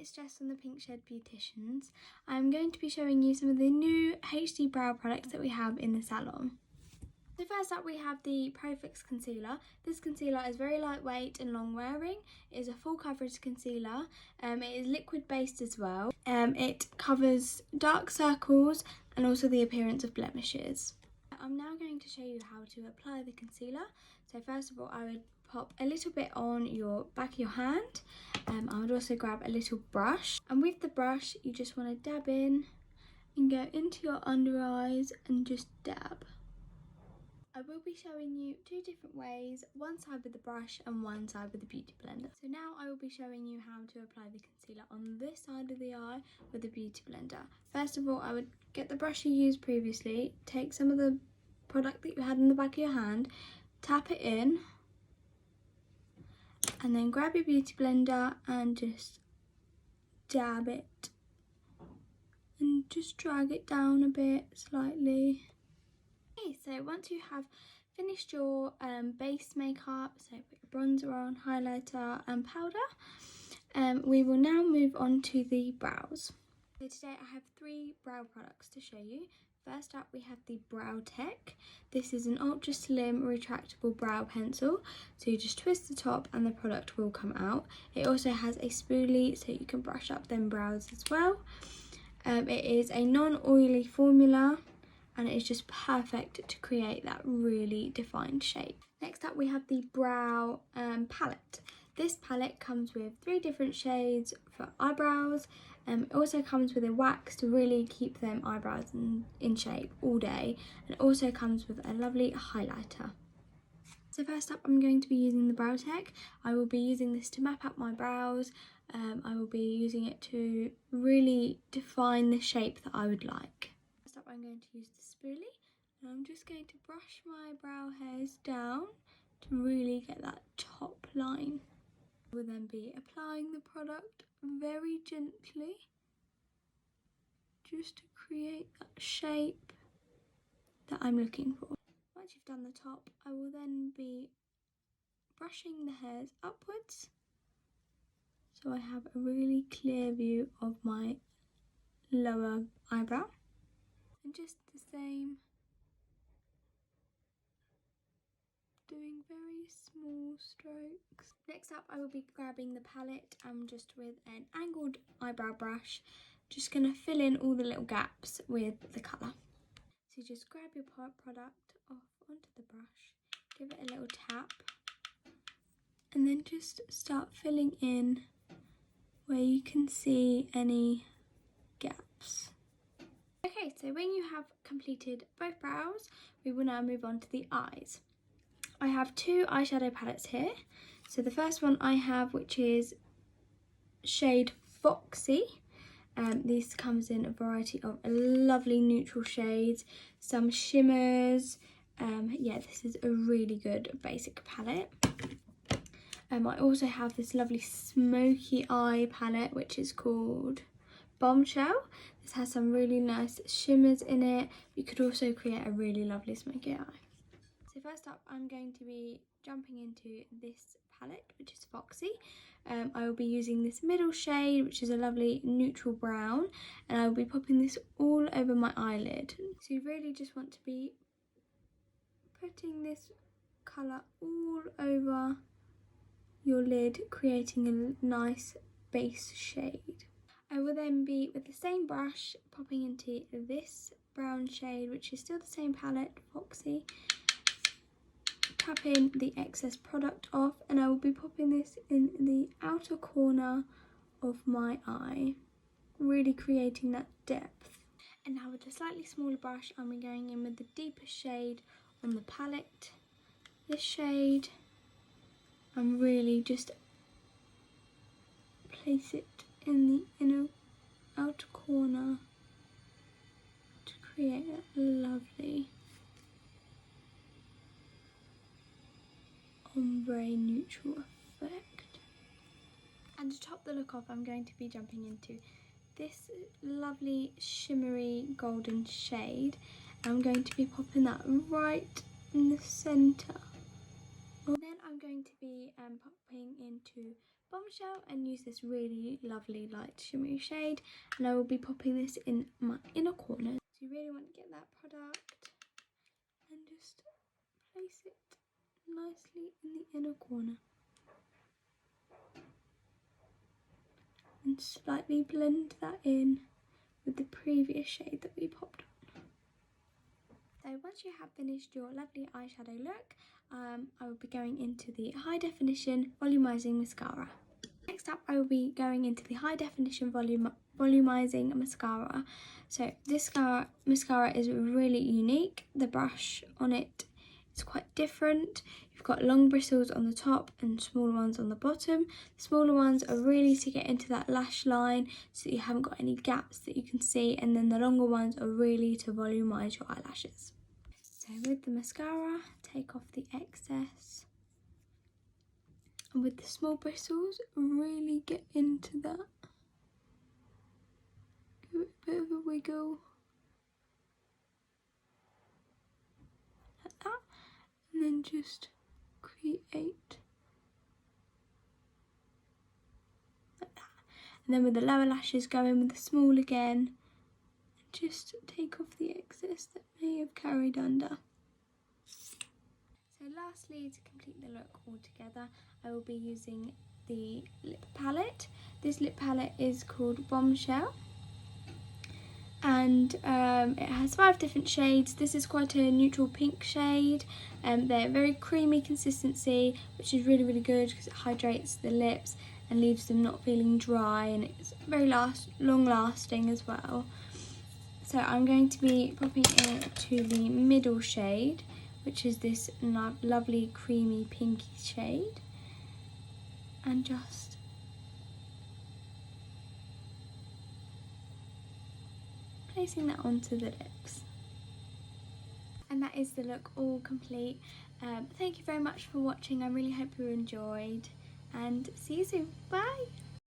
it's Jess from the Pink Shed Beauticians. I'm going to be showing you some of the new HD brow products that we have in the salon. So first up we have the Pro Fix Concealer. This concealer is very lightweight and long wearing. It is a full coverage concealer. It is liquid based as well. It covers dark circles and also the appearance of blemishes. I'm now going to show you how to apply the concealer. So first of all I would pop a little bit on your back of your hand. I would also grab a little brush, and with the brush you just want to dab in and go into your under eyes and just dab. I will be showing you two different ways, one side with the brush and one side with the beauty blender. So now I will be showing you how to apply the concealer on this side of the eye with the beauty blender. First of all, I would get the brush you used previously, take some of the product that you had in the back of your hand, tap it in, and then grab your beauty blender and just dab it. And just drag it down a bit slightly. Okay, so once you have finished your base makeup, so put your bronzer on, highlighter and powder, we will now move on to the brows. So today I have 3 brow products to show you. First up we have the Brow Tech. This is an ultra slim retractable brow pencil, so you just twist the top and the product will come out. It also has a spoolie so you can brush up them brows as well. It is a non-oily formula and it is just perfect to create that really defined shape. Next up we have the Brow Palette. This palette comes with 3 different shades for eyebrows. It also comes with a wax to really keep them eyebrows in shape all day, and it also comes with a lovely highlighter. So first up I'm going to be using the Brow Tech. I will be using this to map out my brows. I will be using it to really define the shape that I would like. First up I'm going to use the spoolie, and I'm just going to brush my brow hairs down to really get that top line. I will then be applying the product very gently just to create that shape that I'm looking for. Once you've done the top, I will then be brushing the hairs upwards so I have a really clear view of my lower eyebrow, and just the same, doing very small strokes. Next up I will be grabbing the palette and just with an angled eyebrow brush just going to fill in all the little gaps with the colour. So just grab your product off onto the brush, give it a little tap, and then just start filling in where you can see any gaps. Okay, so when you have completed both brows, we will now move on to the eyes. I have 2 eyeshadow palettes here. So the first one I have, which is shade Foxy. This comes in a variety of lovely neutral shades, some shimmers. Yeah, this is a really good basic palette. I also have this lovely smoky eye palette, which is called Bombshell. This has some really nice shimmers in it. You could also create a really lovely smoky eye. So first up I'm going to be jumping into this palette, which is Foxy. I will be using this middle shade, which is a lovely neutral brown, and I will be popping this all over my eyelid. So you really just want to be putting this colour all over your lid, creating a nice base shade. I will then be, with the same brush, popping into this brown shade, which is still the same palette, Foxy, tapping the excess product off, and I will be popping this in the outer corner of my eye, really creating that depth. And now with a slightly smaller brush, I'm going in with the deepest shade on the palette, this shade, and really just place it in the inner outer corner to create that lovely ombre neutral effect. And to top the look off, I'm going to be jumping into this lovely shimmery golden shade. I'm going to be popping that right in the centre. And then I'm going to be popping into Bombshell and use this really lovely light shimmery shade, and I will be popping this in my inner corner. So you really want to get that product and just place it nicely in the inner corner and slightly blend that in with the previous shade that we popped on. So once you have finished your lovely eyeshadow look, I will be going into the High Definition Volumizing Mascara. Next up, I will be going into the High Definition Volumizing Mascara. So this mascara is really unique. The brush on it is quite different. You've got long bristles on the top and smaller ones on the bottom. The smaller ones are really to get into that lash line so that you haven't got any gaps that you can see, and then the longer ones are really to volumize your eyelashes. So with the mascara, take off the excess. And with the small bristles, really get into that. Give it a bit of a wiggle. Like that. And then just create. Like that. And then with the lower lashes, go in with the small again. And just take off the excess that may have carried under. So lastly, to complete the look all together, I will be using the lip palette. This lip palette is called Bombshell, and it has 5 different shades. This is quite a neutral pink shade. They're very creamy consistency, which is really, really good because it hydrates the lips and leaves them not feeling dry, and it's very long lasting as well. So I'm going to be popping into the middle shade, which is this lovely creamy pinky shade, and just placing that onto the lips. And that is the look all complete. Thank you very much for watching. I really hope you enjoyed, and see you soon. Bye!